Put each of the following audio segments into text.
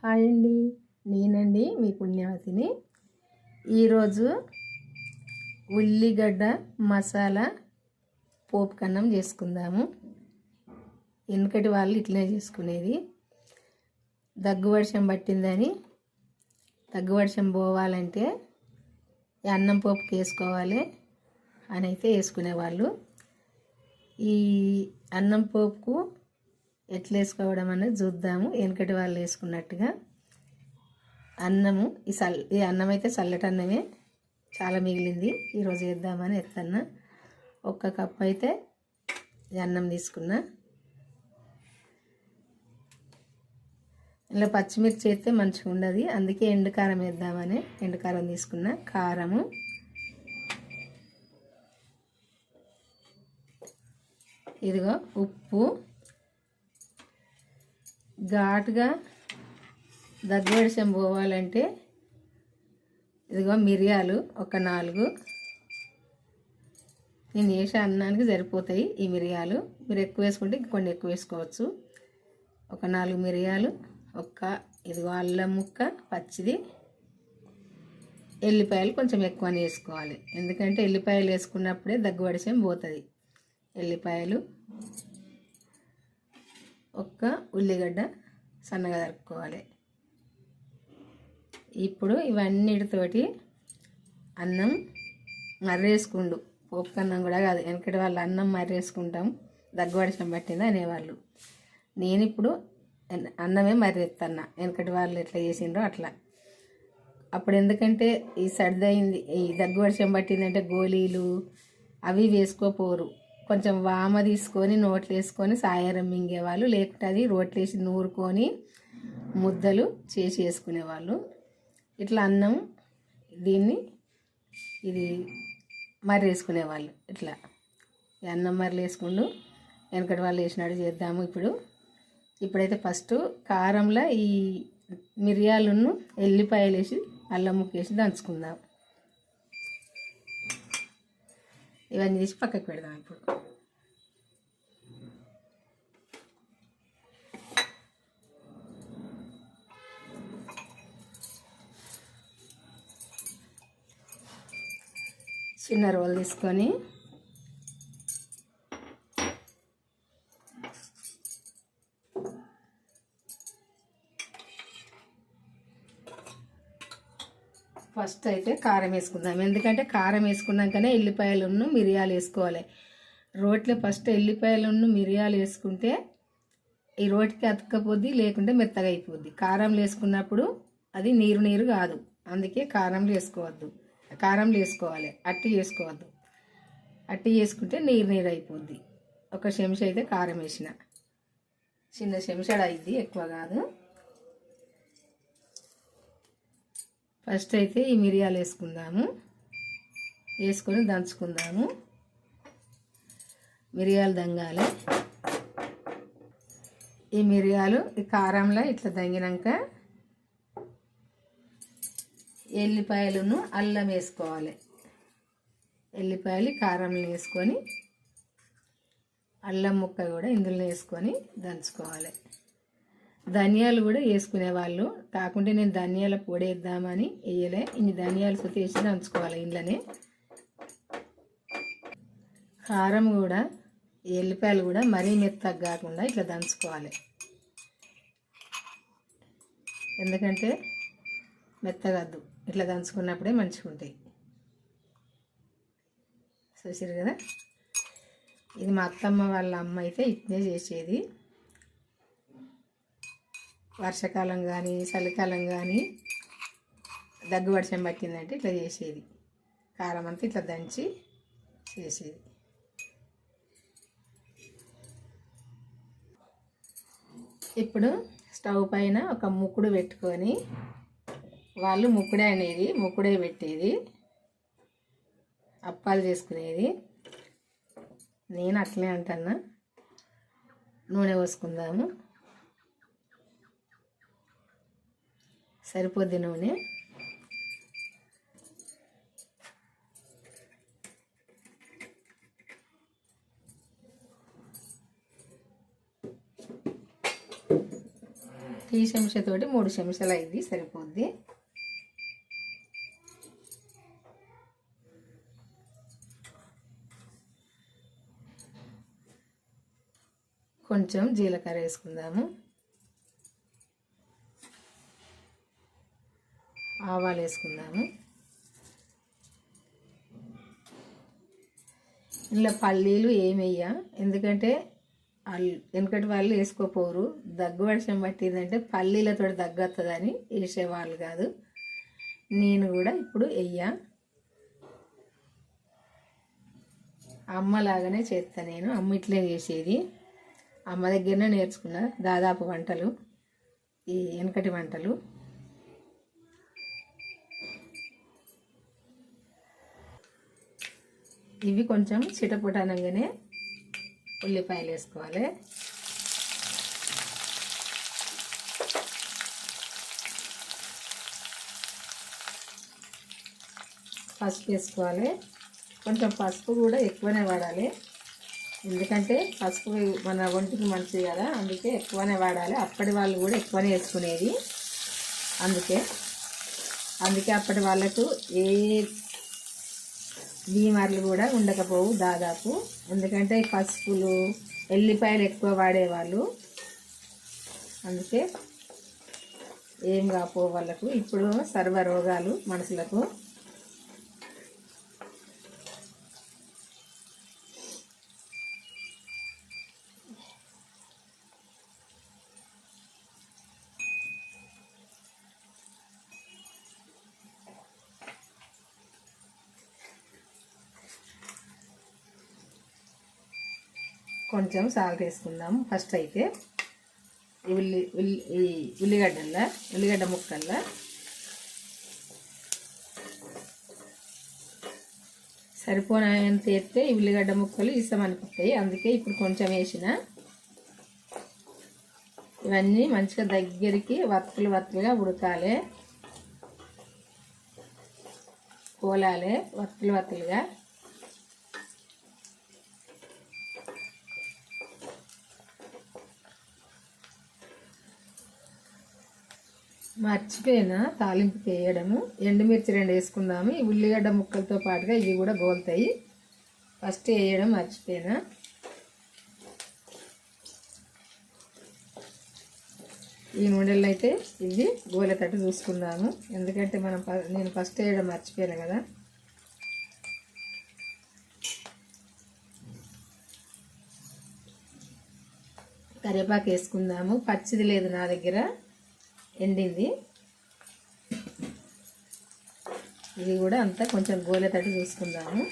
Hi అండి, నేనండి మీ పుణ్యవతిని. ఈరోజు ఉల్లిగడ్డ మసాలా పోపు కన్నం చేసుకుందాము. వెనుకటి వాళ్ళు ఇట్లనే చేసుకునేది. దగ్గు వర్షం పట్టిందని దగ్గు వర్షం పోవాలంటే అన్నం పోపుకి వేసుకోవాలి అని అయితే వేసుకునేవాళ్ళు. ఈ అన్నం పోపుకు ఎట్లా వేసుకోవడం అనేది చూద్దాము. వెనకటి వాళ్ళు వేసుకున్నట్టుగా అన్నము ఈ అన్నం అయితే చల్లటి అన్నమే, చాలా మిగిలింది. ఈరోజు వేద్దామని ఎత్తన్నా. 1 కప్పు అయితే అన్నం తీసుకున్నా. ఇలా పచ్చిమిర్చి అయితే మంచిగా ఉండదు, అందుకే ఎండుకారం వేద్దామని ఎండుకారం తీసుకున్నా. కారము, ఇదిగో ఉప్పు, ఘాటుగా దగ్గు వర్షం పోవాలంటే ఇదిగో మిరియాలు ఒక 4. నేను వేసే అన్నానికి సరిపోతాయి ఈ మిరియాలు. మీరు ఎక్కువ వేసుకుంటే కొన్ని ఎక్కువ వేసుకోవచ్చు. ఒక 4 మిరియాలు, ఇదిగో అల్లం ముక్క పచ్చిది, ఎల్లిపాయలు కొంచెం ఎక్కువనే వేసుకోవాలి, ఎందుకంటే ఎల్లిపాయలు వేసుకున్నప్పుడే దగ్గు వర్షం పోతుంది. ఎల్లిపాయలు, 1 ఉల్లిగడ్డ సన్నగా తరుక్కోవాలి. ఇప్పుడు ఇవన్నిటితోటి అన్నం మర్రేసుకుండు. పోపు కన్నం కూడా కాదు, వెనకటి వాళ్ళు అన్నం మర్రేసుకుంటాం దగ్గు వర్షం పట్టింది అనేవాళ్ళు. నేను ఇప్పుడు అన్నమే మర్రెత్తన్నా, వెనకటి వాళ్ళు ఎట్లా చేసిండ్రో అట్లా. అప్పుడు ఎందుకంటే ఈ సర్దయింది, ఈ దగ్గు వర్షం పట్టిందంటే గోళీలు అవి వేసుకోపోరు. కొంచెం వామ తీసుకొని నోట్లు వేసుకొని సాయారం మింగేవాళ్ళు, లేకుంటే అది రోట్లు వేసి నూరుకొని ముద్దలు చేసి వేసుకునేవాళ్ళు. ఇట్లా అన్నం దీన్ని ఇది మర్రి వేసుకునేవాళ్ళు. ఇట్లా అన్నం మర్రి వేసుకుంటూ వెనకటి వాళ్ళు వేసినట్టు చేద్దాము. ఇప్పుడైతే ఫస్ట్ కారంలో ఈ మిరియాలను ఎల్లిపాయలు వేసి అల్లం ముక్క వేసి దంచుకుందాం. ఇవన్నీ తీసి పక్కకు పెడదాం. ఇప్పుడు చిన్న రోల్ తీసుకొని ఫస్ట్ అయితే కారం వేసుకుందాం, ఎందుకంటే కారం వేసుకున్నాకనే ఎల్లిపాయలను మిరియాలు వేసుకోవాలి. రోట్లో ఫస్ట్ ఎల్లిపాయలను మిరియాలు వేసుకుంటే ఈ రోటికి అతకపోద్ది, లేకుంటే మెత్తగా అయిపోద్ది. కారంలో వేసుకున్నప్పుడు అది నీరు నీరు కాదు, అందుకే కారంలో వేసుకోవాలి. అట్టి వేసుకోవద్దు, అట్టి వేసుకుంటే నీరు నీరు అయిపోద్ది. 1 చెంచా అయితే కారం వేసిన, చిన్న చెంచాడు అయింది, ఎక్కువ కాదు. ఫస్ట్ అయితే ఈ మిరియాలు వేసుకుందాము, వేసుకొని దంచుకుందాము. మిరియాలు దంగాలి. ఈ మిరియాలు ఈ కారంలో ఇట్లా దంగినాక ఎల్లిపాయలను అల్లం వేసుకోవాలి. ఎల్లిపాయలు కారంలో వేసుకొని అల్లం ముక్క కూడా ఇందులో వేసుకొని దంచుకోవాలి. ధనియాలు కూడా వేసుకునేవాళ్ళు, కాకుంటే నేను ధనియాల పొడి వేద్దామని వేయలే. ఇన్ని ధనియాలు సొత్తి వేసి దంచుకోవాలి ఇంట్లోనే. కారం కూడా ఎల్లిపాయలు కూడా మరీ మెత్తగా కాకుండా ఇట్లా దంచుకోవాలి, ఎందుకంటే మెత్తగద్దు. ఇట్లా దంచుకున్నప్పుడే మంచిగా ఉంటాయి. చూసారు కదా, ఇది మా అత్తమ్మ వాళ్ళ అమ్మ అయితే ఇట్నే చేసేది. వర్షాకాలం కానీ చలికాలం కానీ దగ్గు వర్షం పట్టిందంటే ఇట్లా చేసేది. కారం అంతా ఇట్లా దంచి చేసేది. ఇప్పుడు స్టవ్ పైన ఒక ముక్కుడు పెట్టుకొని, వాళ్ళు ముక్కుడే అనేది, ముక్కుడే పెట్టేది, అప్పాలు చేసుకునేది. నేను అట్లనే అంటున్నా. నూనె పోసుకుందాము, సరిపోద్ది నూనె. ఈ చెంచాతోటి 3 చెంచాలు అయింది, సరిపోద్ది. కొంచెం జీలకర్ర వేసుకుందాము, ఆవాలు వేసుకుందాము. ఇలా పల్లీలు ఏమయ్యా, ఎందుకంటే వెనకటి వాళ్ళు వేసుకోపోరు. దగ్గు వర్షం పట్టిందంటే పల్లీలతో దగ్గు వస్తుందని వేసేవాళ్ళు కాదు. నేను కూడా ఇప్పుడు వెయ్యా, అమ్మలాగానే చేస్తా. నేను అమ్మ ఇట్లే చేసేది, అమ్మ దగ్గరనే నేర్చుకున్నా దాదాపు వంటలు, ఈ వెనకటి వంటలు. ఇవి కొంచెం చిటపుటనంగానే ఉల్లిపాయలు వేసుకోవాలి. పసుపు వేసుకోవాలి. కొంచెం పసుపు కూడా ఎక్కువనే వాడాలి, ఎందుకంటే పసుపు మన ఒంటికి మంచిది కదా, అందుకే ఎక్కువనే వాడాలి. అప్పటి వాళ్ళు కూడా ఎక్కువనే వేసుకునేది, అందుకే అప్పటి వాళ్ళకు ఏ బీమార్లు కూడా ఉండకపోవు దాదాపు, ఎందుకంటే పసుపులు ఎల్లిపాయలు ఎక్కువ వాడేవాళ్ళు, అందుకే ఏం కాపో వాళ్ళకు. ఇప్పుడు సర్వ రోగాలు మనుషులకు. కొంచెం సాల్ట్ వేసుకుందాం ఫస్ట్. అయితే ఈ ఉల్లిగడ్డ ముక్కల్లా సరిపోనంత వేస్తే ఈ ఉల్లిగడ్డ ముక్కలు ఇష్టమనిపిస్తాయి, అందుకే ఇప్పుడు కొంచెం వేసిన. ఇవన్నీ మంచిగా దగ్గరికి వత్తులుగా ఉడకాలి, పోలాలి వత్తులుగా. మర్చిపోయినా తాలింపుకి వేయడము, ఎండుమిర్చి 2 వేసుకుందాము. ఈ ఉల్లిగడ్డ ముక్కలతో పాటుగా ఇవి కూడా గోలుతాయి, ఫస్ట్ వేయడం మర్చిపోయినా. ఈ నూనెల్లో అయితే ఇవి గోలేటట్టు చూసుకుందాము, ఎందుకంటే నేను ఫస్ట్ వేయడం మర్చిపోయాను కదా. కరివేపాకు వేసుకుందాము, పచ్చిది లేదు నా దగ్గర, ఎండింది. ఇది కూడా అంతా కొంచెం గోలేటట్టు చూసుకుందాము.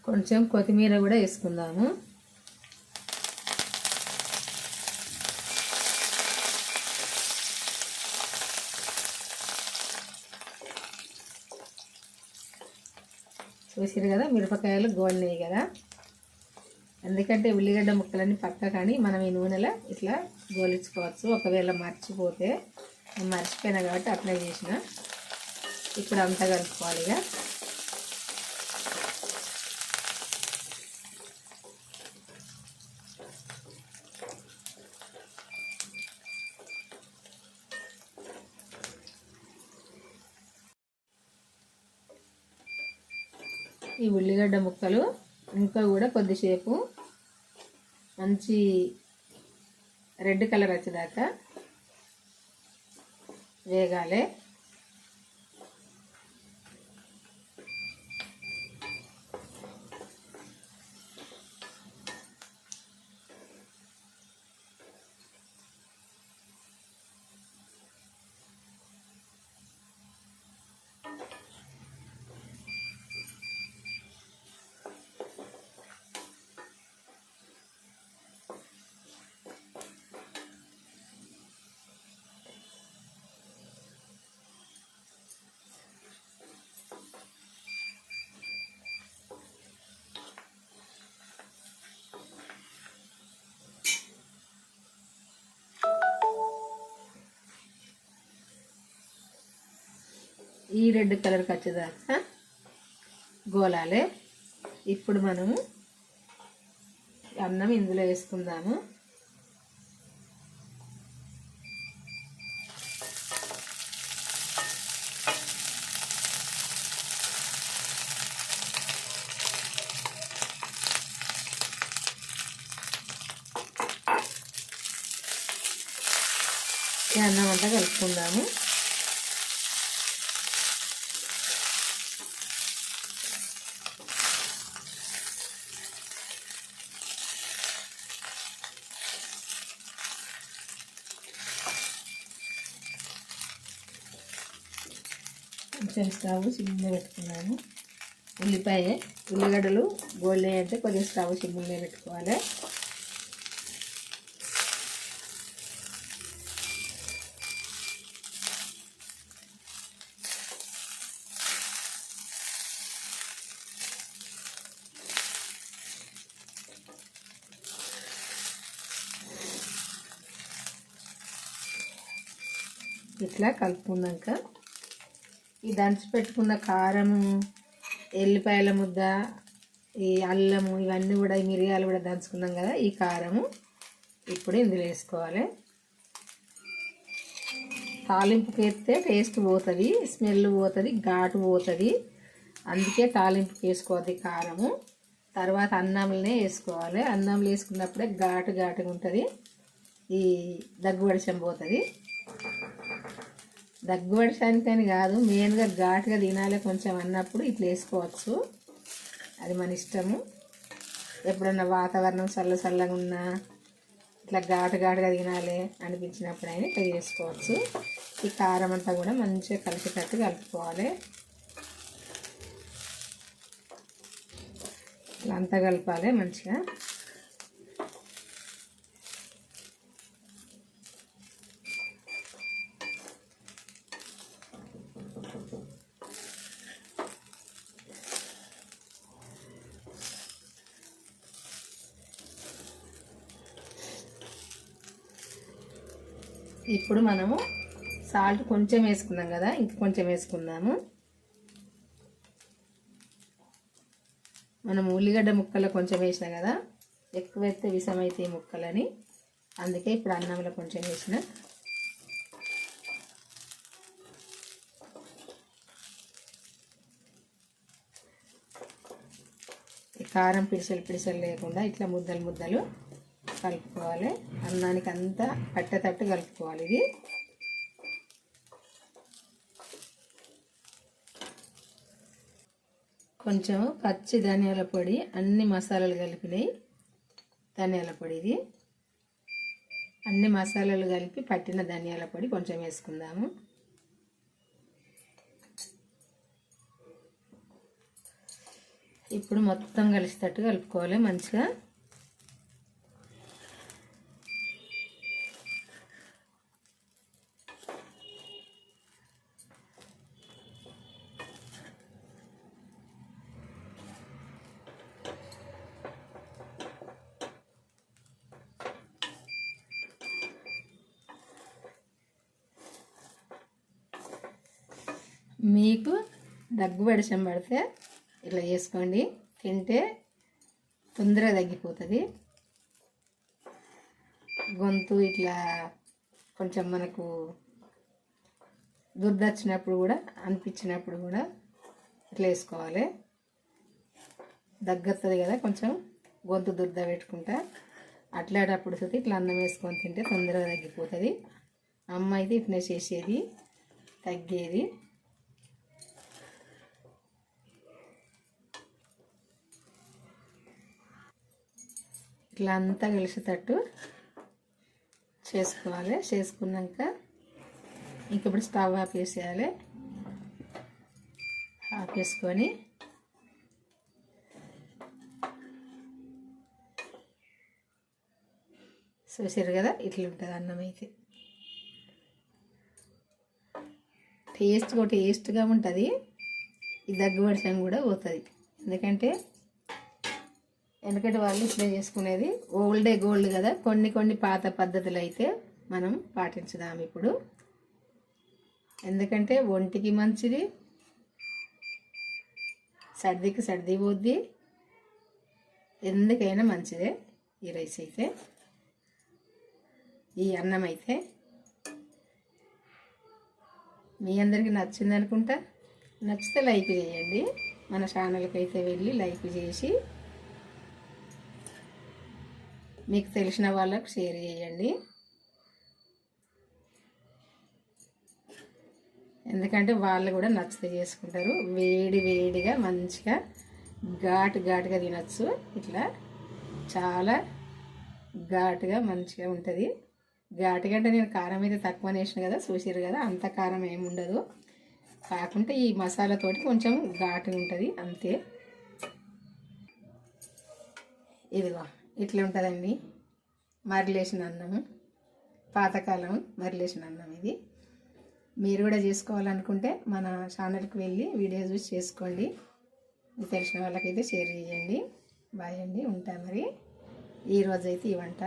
కొంచెం కొత్తిమీర కూడా వేసుకుందాము. చూసారు కదా, మిరపకాయలు గోలినాయి కదా, ఎందుకంటే ఉల్లిగడ్డ ముక్కలన్నీ పక్క, కానీ మనం ఈ నూనెలో ఇట్లా గోలించుకోవచ్చు. ఒకవేళ మర్చిపోతే, నేను మర్చిపోయినా కాబట్టి అప్లై చేసిన. ఇప్పుడు అంతా కలుపుకోవాలి. ఇక ఈ ఉల్లిగడ్డ ముక్కలు ఇంకా కూడా కొద్దిసేపు మంచి రెడ్ కలర్ వచ్చేదాకా వేగాలి. ఈ రెడ్ కలర్కి వచ్చేదాకా గోలాలే. ఇప్పుడు మనము అన్నం ఇందులో వేసుకుందాము. ఈ అన్నం అంతా కలుపుకుందాము. కొంచెం స్టవ్ సిమ్లో పెట్టుకున్నాను. ఉల్లిగడ్డలు గోల్డ్ అయితే కొద్దిగా స్టవ్ సిమ్లో పెట్టుకోవాలి. ఇట్లా కలుపుకున్నాక ఈ దంచి పెట్టుకున్న కారము, ఎల్లిపాయల ముద్ద, ఈ అల్లము ఇవన్నీ కూడా, ఈ మిరియాలు కూడా దంచుకున్నాం కదా, ఈ కారము ఇప్పుడు ఇందులో వేసుకోవాలి. తాలింపుకి వేస్తే టేస్ట్ పోతుంది, స్మెల్ పోతుంది, ఘాటు పోతుంది. అందుకే తాలింపుకి వేసుకోవద్ది కారము. తర్వాత అన్నంలోనే వేసుకోవాలి. అన్నంలో వేసుకున్నప్పుడే ఘాటుగా ఉంటుంది, ఈ దగ్గువడిసం పోతుంది. దగ్గువడిసానికని కాదు, మెయిన్గా ఘాటుగా తినాలి కొంచెం అన్నప్పుడు ఇట్లా వేసుకోవచ్చు. అది మన ఇష్టము. ఎప్పుడన్నా వాతావరణం చల్లగా ఉన్నా ఇట్లా ఘాటుగా తినాలి అనిపించినప్పుడైనా ఇట్లా చేసుకోవచ్చు. ఈ కారం అంతా కూడా మంచిగా కలిసేటట్టు కలుపుకోవాలి. ఇట్లా అంతా కలపాలి మంచిగా. ఇప్పుడు మనము సాల్ట్ కొంచెం వేసుకున్నాం కదా, ఇంక కొంచెం వేసుకుందాము. మనం ఉల్లిగడ్డ ముక్కలు కొంచెం వేసినా కదా, ఎక్కువ వేస్తే విషమైతే ఈ ముక్కలని, అందుకే ఇప్పుడు అన్నంలో కొంచెం వేసిన. ఈ కారం పిడిసలు లేకుండా ఇట్లా ముద్దలు కలుపుకోవాలి. అన్నానికి అంతా పట్టేటట్టు కలుపుకోవాలి. ఇది కొంచెం పచ్చి ధనియాల పొడి, అన్ని మసాలాలు కలిపినాయి ధనియాల పొడి. ఇది అన్ని మసాలాలు కలిపి పట్టిన ధనియాల పొడి కొంచెం వేసుకుందాము. ఇప్పుడు మొత్తం కలిసేటట్టు కలుపుకోవాలి మంచిగా. మీకు దగ్గు వడిసం పడితే ఇట్లా చేసుకోండి, తింటే తొందరగా తగ్గిపోతుంది. గొంతు ఇట్లా కొంచెం మనకు దుర్దొచ్చినప్పుడు కూడా అనిపించినప్పుడు కూడా ఇట్లా వేసుకోవాలి. దగ్గుతుంది కదా, కొంచెం గొంతు దుర్ద పెట్టుకుంటా అట్లాంటప్పుడు చూస్తే ఇట్లా అన్నం వేసుకొని తింటే తొందరగా తగ్గిపోతుంది. అమ్మ అయితే ఇట్లా చేసేది, తగ్గేది. ఇట్లా అంతా కలిసేటట్టు చేసుకోవాలి. చేసుకున్నాక ఇంక ఇప్పుడు స్టవ్ ఆపేసేయాలి. ఆపేసుకొని చూసారు కదా, ఇట్లా ఉంటుంది అన్నం అయితే. టేస్ట్గా ఉంటుంది. ఈ దగ్గు వర్షం కూడా పోతుంది. ఎందుకంటే ఎందుకంటే వాళ్ళు ఇట్లా చేసుకునేది ఓల్డే గోల్డ్ కదా. కొన్ని పాత పద్ధతులు అయితే మనం పాటించుదాం ఇప్పుడు. ఎందుకంటే ఒంటికి మంచిది, సర్దికి సర్ది పోద్ది, ఎందుకైనా మంచిదే ఈ రైస్ అయితే. ఈ అన్నం అయితే మీ అందరికీ నచ్చింది అనుకుంటా. నచ్చితే లైక్ చేయండి. మన ఛానల్కి అయితే వెళ్ళి లైక్ చేసి మీకు తెలిసిన వాళ్ళకు షేర్ చేయండి. ఎందుకంటే వాళ్ళు కూడా నచ్చితే చేసుకుంటారు. వేడి వేడిగా మంచిగా ఘాటుగా తినచ్చు. ఇట్లా చాలా ఘాటుగా మంచిగా ఉంటుంది. ఘాటుగా అంటే నేను కారం అయితే తక్కువ వేసిన కదా, చూసారు కదా, అంత కారం ఏమి ఉండదు. కాకుంటే ఈ మసాలాతోటి కొంచెం ఘాటుగా ఉంటుంది అంతే. ఇదిగో ఇట్లా ఉంటుందండి మరిలేసిన అన్నము, పాతకాలం మరిలేసిన అన్నం ఇది. మీరు కూడా చేసుకోవాలనుకుంటే మన ఛానల్కి వెళ్ళి వీడియో చూసి చేసుకోండి. మీకు తెలిసిన వాళ్ళకైతే షేర్ చేయండి. బాయ్ అండి, ఉంటా మరి. ఈరోజైతే ఈ వంట